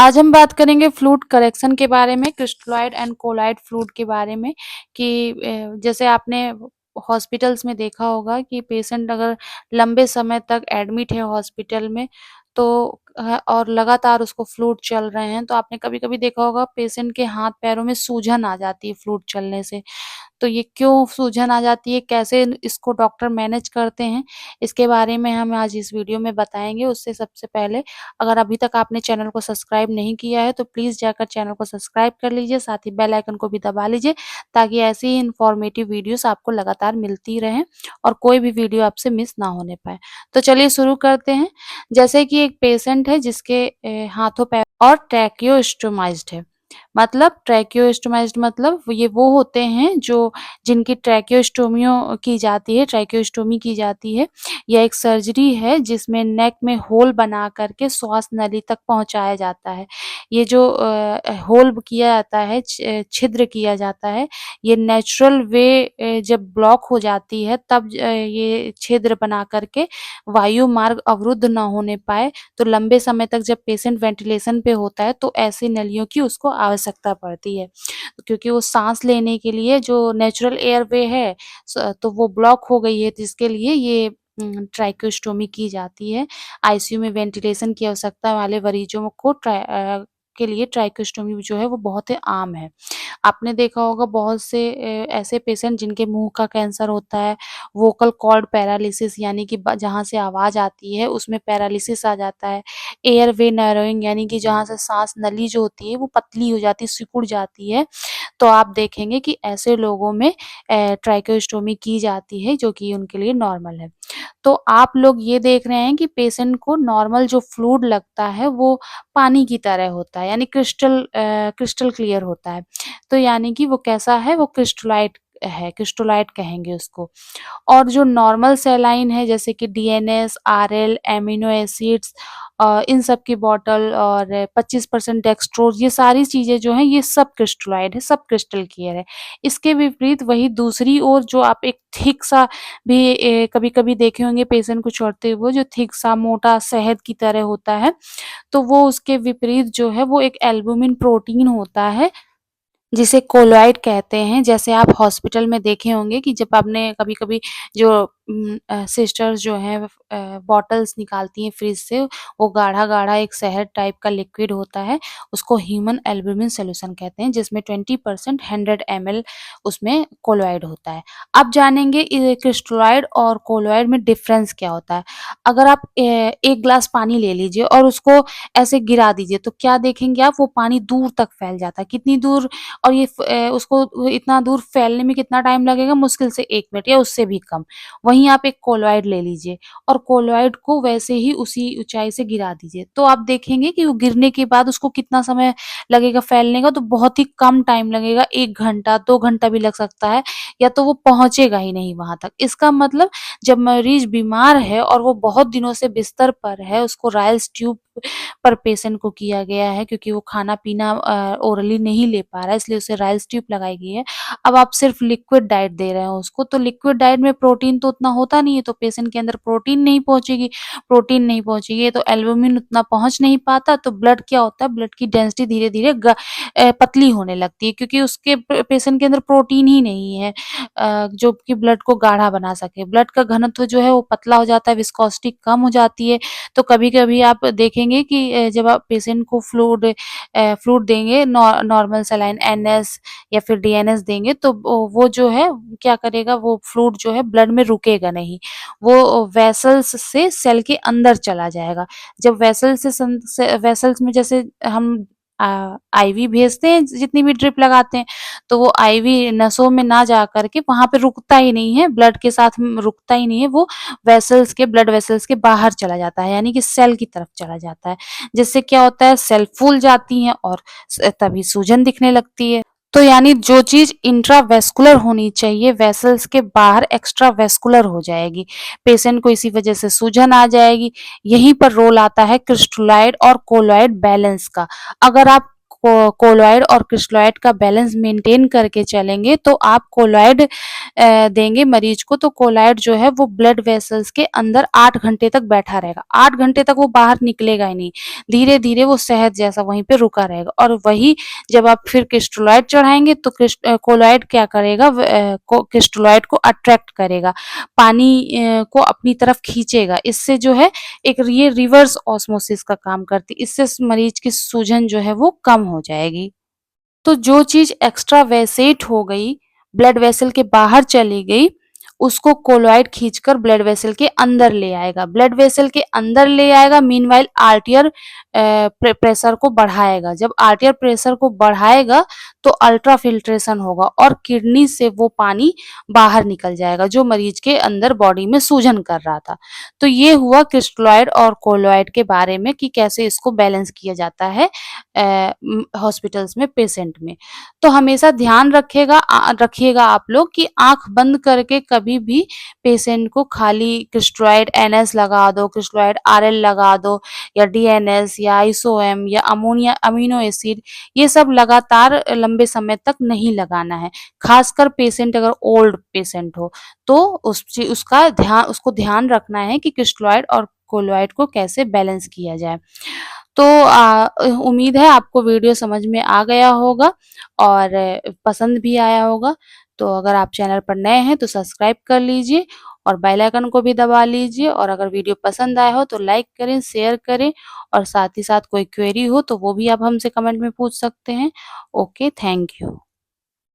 आज हम बात करेंगे फ्लूइड करेक्शन के बारे में, क्रिस्टलॉइड एंड कोलॉइड फ्लूइड के बारे में कि जैसे आपने हॉस्पिटल्स में देखा होगा कि पेशेंट अगर लंबे समय तक एडमिट है हॉस्पिटल में तो और लगातार उसको फ्लूइड चल रहे हैं, तो आपने कभी-कभी देखा होगा पेशेंट के हाथ-पैरों में सूजन आ जाती है फ्लूइड चलने से। तो ये क्यों सूजन आ जाती है, कैसे इसको डॉक्टर मैनेज करते हैं, इसके बारे में हम आज इस वीडियो में बताएँगे। उससे सबसे पहले अगर अभी तक आपने चैनल को सब्सक्राइब नहीं किया है, तो प्लीज़ जाकर चैनल को सब्सक्राइब कर लीजिए, साथ ही बेल आइकन को भी दबा लीजिए, ताकि ऐसी ही इन्फॉर्मेटिव वीडियोज़ आपको लगातार मिलती रहें और कोई भी वीडियो आपसे मिस ना होने पाए। तो चलिए शुरू करते हैं। जैसे कि एक पेशेंट है जिसके हाथों पैर और ट्रैकियोस्टोमाइज़्ड है। मतलब ट्रैकियोस्टोमाइज़्ड मतलब ये वो होते हैं जो जिनकी ट्रैकियोस्टोमियों की जाती है, ट्रैकियोस्टोमी की जाती है। यह एक सर्जरी है जिसमें नेक में होल बना कर के श्वास नली तक पहुँचाया जाता है। ये जो होल किया जाता है, छिद्र किया जाता है, ये नेचुरल वे जब ब्लॉक हो जाती है तब ये छिद्र बना कर के वायु मार्ग अवरुद्ध ना होने पाए, तो लंबे समय तक जब पेशेंट वेंटिलेशन पे होता है तो ऐसी नलियों की उसको आवश्यकता पड़ती है। क्योंकि वो साँस लेने के लिए जो नेचुरल एयरवे है तो वो ब्लॉक हो गई है, जिसके लिए ये ट्राइकोस्टोमी की जाती है। आईसीयू में वेंटिलेशन की आवश्यकता वाले मरीजों को के लिए ट्राइकोस्टोमी जो है वो बहुत ही आम है। आपने देखा होगा बहुत से ऐसे पेशेंट जिनके मुँह का कैंसर होता है, वोकल कॉर्ड पैरालिसिस यानी कि ब जहाँ से आवाज़ आती है उसमें पैरालिसिस आ जाता है। एयरवे नैरोइंग यानी कि जहाँ से साँस नली जो होती है वो पतली हो जाती है, सिकुड़ जाती है। तो आप देखेंगे कि ऐसे लोगों में ट्राइकोस्टोमी की जाती है जो कि उनके लिए नॉर्मल है। तो आप लोग ये देख रहे हैं कि पेशेंट को नॉर्मल जो फ्लूइड लगता है वो पानी की तरह होता है, यानी क्रिस्टल क्लियर होता है। तो यानी कि वो कैसा है, वो क्रिस्टलाइट है, क्रिस्टोलाइट कहेंगे उसको। और जो नॉर्मल सैलाइन है जैसे कि डीएनएस, आरएल, एमिनो एसिड्स इन सब की बॉटल और 25% डेक्सट्रोज़, ये सारी चीज़ें जो हैं ये सब क्रिस्टलॉइड है, सब क्रिस्टल क्लियर है। इसके विपरीत वही दूसरी ओर जो आप एक थिक सा भी कभी-कभी देखे होंगे पेशेंट को छोड़ते हुए, जो थिक सा मोटा शहद की तरह होता है, तो वो उसके विपरीत जो है वो एक एल्बुमिन प्रोटीन होता है जिसे कोलॉइड कहते हैं। जैसे आप हॉस्पिटल में देखे होंगे कि जब आपने कभी-कभी जो सिस्टर्स जो हैं बॉटल्स निकालती हैं फ्रिज से, वो गाढ़ा-गाढ़ा एक शहद टाइप का लिक्विड होता है, उसको ह्यूमन एल्ब्यूमिन सॉल्यूशन कहते हैं, जिसमें 20% 100 ml उसमें कोलॉइड होता है। अब जानेंगे क्रिस्टलॉइड और कोलॉइड में डिफरेंस क्या होता है। अगर आप 1 ग्लास पानी ले लीजिए और उसको ऐसे गिरा दीजिए, तो क्या देखेंगे आप, वो पानी दूर तक फैल जाता है। कितनी दूर, और ये उसको इतना दूर फैलने में कितना टाइम लगेगा? मुश्किल से 1 मिनट या उससे भी कम। वहीं आप एक कोलॉइड ले लीजिए और कोलॉइड को वैसे ही उसी ऊँचाई से गिरा दीजिए। तो आप देखेंगे कि वो गिरने के बाद उसको कितना समय लगेगा फैलने का, तो बहुत ही कम टाइम लगेगा, 1 घंटा, 2 घंटा भी लग सकता है, या तो वो पहुँचेगा ही नहीं वहाँ तक। इसका मतलब जब मरीज़ बीमार है और वो बहुत दिनों से बिस्तर पर है, उसको रायल्स ट्यूब पर पेशेंट को किया गया है क्योंकि वो खाना-पीना ओरली नहीं ले पा रहा है, इसलिए उसे राइल्स ट्यूब लगाई गई है। अब आप सिर्फ़ लिक्विड डाइट दे रहे हो उसको, तो लिक्विड डाइट में प्रोटीन तो उतना होता नहीं है, तो पेशेंट के अंदर प्रोटीन नहीं पहुँचेगी तो एल्बुमिन उतना पहुँच नहीं पाता, तो ब्लड क्या होता है, ब्लड की डेंसिटी धीरे-धीरे पतली होने लगती है क्योंकि उसके पेशेंट के अंदर प्रोटीन ही नहीं है जो कि ब्लड को गाढ़ा बना सके। ब्लड का घनत्व जो है वो पतला हो जाता है, विस्कोसिटी कम हो जाती है, तो कभी-कभी आप देखेंगे कि जब आप पेशेंट को फ्लूइड देंगे नॉर्मल सलाइन एनएस या फिर डीएनएस देंगे तो वो जो है क्या करेगा, वो फ्लूइड जो है ब्लड में रुकेगा नहीं। वो वेसल्स से सेल के अंदर चला जाएगा। जब वेसल्स में जैसे हम आईवी भेजते हैं जितनी भी ड्रिप लगाते हैं, तो वो आईवी नसों में ना जा कर के वहाँ पे रुकता ही नहीं है, ब्लड के साथ रुकता ही नहीं है, वो ब्लड वेसल्स के बाहर चला जाता है, यानी कि सेल की तरफ चला जाता है। जिससे क्या होता है, सेल फूल जाती हैं और तभी सूजन दिखने लगती है। तो यानी जो चीज़ इंट्रावेस्कुलर होनी चाहिए वेसल्स के बाहर एक्स्ट्रावेस्कुलर हो जाएगी। पेशेंट को इसी वजह से सूजन आ जाएगी। यहीं पर रोल आता है क्रिस्टलॉइड और कोलॉइड बैलेंस का। अगर आप कोलॉइड और क्रिस्टलॉइड का बैलेंस मेंटेन करके चलेंगे तो आप कोलॉइड देंगे मरीज को, तो कोलॉइड जो है वो ब्लड वेसल्स के अंदर 8 घंटे तक बैठा रहेगा। 8 घंटे तक वो बाहर निकलेगा ही नहीं। धीरे-धीरे वो शहद जैसा वहीं पे रुका रहेगा और वही जब आप फिर क्रिस्टलॉइड चढ़ाएँगे तो कोलॉइड क्या करेगा, क्रिस्टलॉइड को अट्रैक्ट करेगा, पानी को अपनी तरफ खींचेगा। इससे जो है एक ये रिवर्स ऑस्मोसिस का काम करती है। इससे मरीज की सूजन जो है वो कम हो जाएगी। तो जो चीज़ एक्स्ट्रा वेसेट हो गई, ब्लड वेसल के बाहर चली गई, उसको कोलॉइड खींचकर ब्लड वेसल के अंदर ले आएगा। ब्लड वेसल के अंदर ले आएगा, मीनवाइल आर्टियर प्रेशर को बढ़ाएगा। जब आर्टियर प्रेशर को बढ़ाएगा तो अल्ट्रा फिल्ट्रेशन होगा और किडनी से वो पानी बाहर निकल जाएगा जो मरीज के अंदर बॉडी में सूजन कर रहा था। तो ये हुआ क्रिस्टलॉइड और कोलॉइड के बारे में कि कैसे इसको बैलेंस किया जाता है हॉस्पिटल्स में पेशेंट में। तो हमेशा ध्यान रखिएगा आप लोग कि आँख बंद करके कभी भी पेशेंट को खाली क्रिस्टलॉइड एनएस लगा दो, क्रिस्टलॉइड आरएल लगा दो या डीएनएस या आइसोएम या अमीनो एसिड, ये सब लगातार लंबे समय तक नहीं लगाना है। खासकर पेशेंट अगर ओल्ड पेशेंट हो तो उसको ध्यान रखना है कि क्रिस्टलॉइड और कोलॉइड को कैसे बैलेंस किया जाए। तो उम्मीद है आपको वीडियो समझ में आ गया होगा और पसंद भी आया होगा। तो अगर आप चैनल पर नए हैं तो सब्सक्राइब कर लीजिए और बेल आइकन को भी दबा लीजिए और अगर वीडियो पसंद आया हो तो लाइक करें, शेयर करें और साथ ही साथ कोई क्वेरी हो तो वो भी आप हमसे कमेंट में पूछ सकते हैं। Okay, thank you.